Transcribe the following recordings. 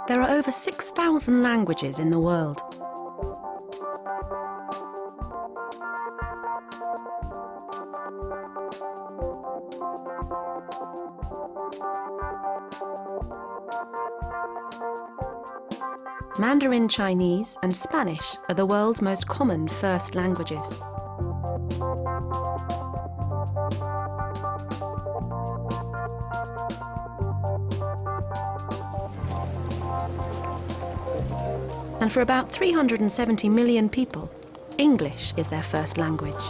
There are over 6,000 languages in the world. Mandarin Chinese and Spanish are the world's most common first languages. And for about 370 million people, English is their first language.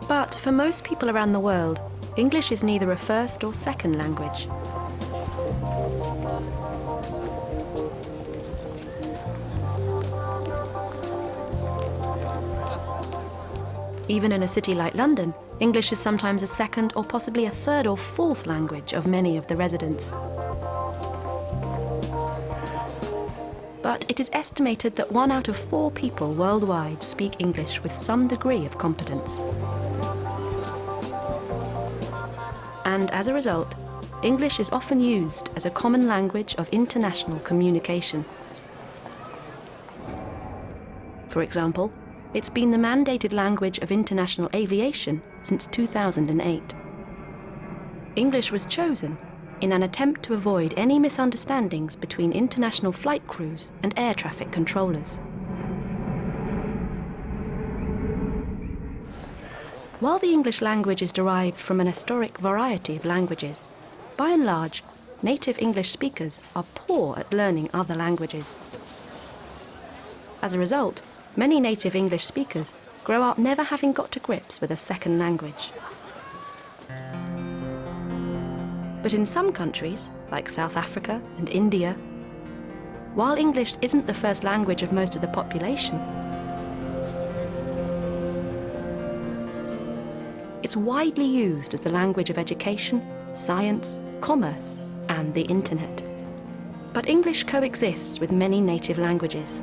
But for most people around the world, English is neither a first or second language. Even in a city like London, English is sometimes a second or possibly a third or fourth language of many of the residents. But it is estimated that 1 out of 4 people worldwide speak English with some degree of competence. And as a result, English is often used as a common language of international communication. For example, it's been the mandated language of international aviation since 2008. English was chosen in an attempt to avoid any misunderstandings between international flight crews and air traffic controllers. While the English language is derived from an historic variety of languages, by and large, native English speakers are poor at learning other languages. As a result, many native English speakers grow up never having got to grips with a second language. But in some countries, like South Africa and India, while English isn't the first language of most of the population, it's widely used as the language of education, science, commerce, and the internet. But English coexists with many native languages.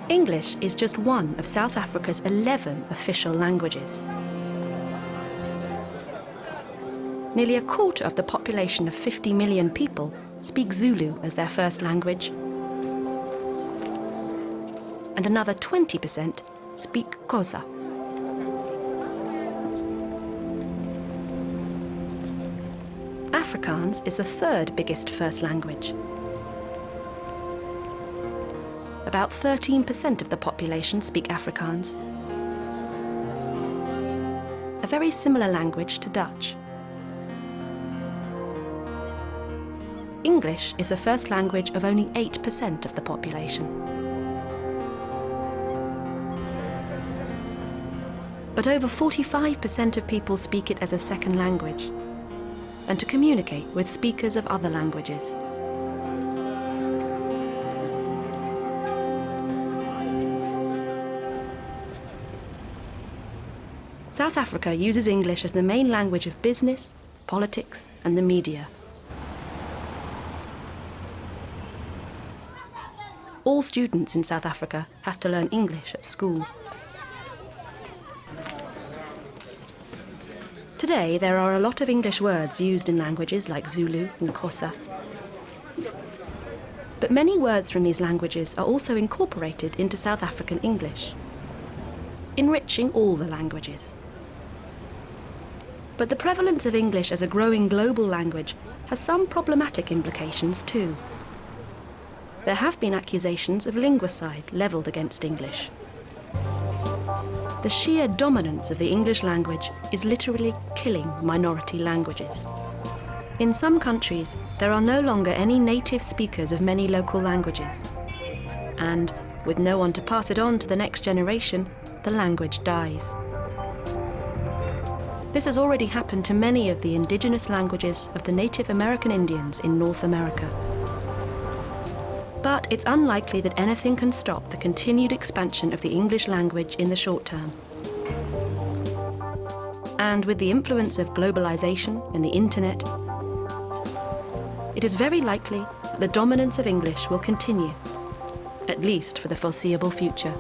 English is just one of South Africa's 11 official languages. Nearly a quarter of the population of 50 million people speak Zulu as their first language, and another 20% speak Xhosa. Afrikaans is the third biggest first language. About 13% of the population speak Afrikaans, a very similar language to Dutch. English is the first language of only 8% of the population. But over 45% of people speak it as a second language, and to communicate with speakers of other languages. South Africa uses English as the main language of business, politics, and the media. All students in South Africa have to learn English at school. Today, there are a lot of English words used in languages like Zulu and Xhosa. But many words from these languages are also incorporated into South African English, enriching all the languages. But the prevalence of English as a growing global language has some problematic implications too. There have been accusations of linguicide levelled against English. The sheer dominance of the English language is literally killing minority languages. In some countries, there are no longer any native speakers of many local languages. And, with no one to pass it on to the next generation, the language dies. This has already happened to many of the indigenous languages of the Native American Indians in North America. But it's unlikely that anything can stop the continued expansion of the English language in the short term. And with the influence of globalization and the internet, it is very likely that the dominance of English will continue, at least for the foreseeable future.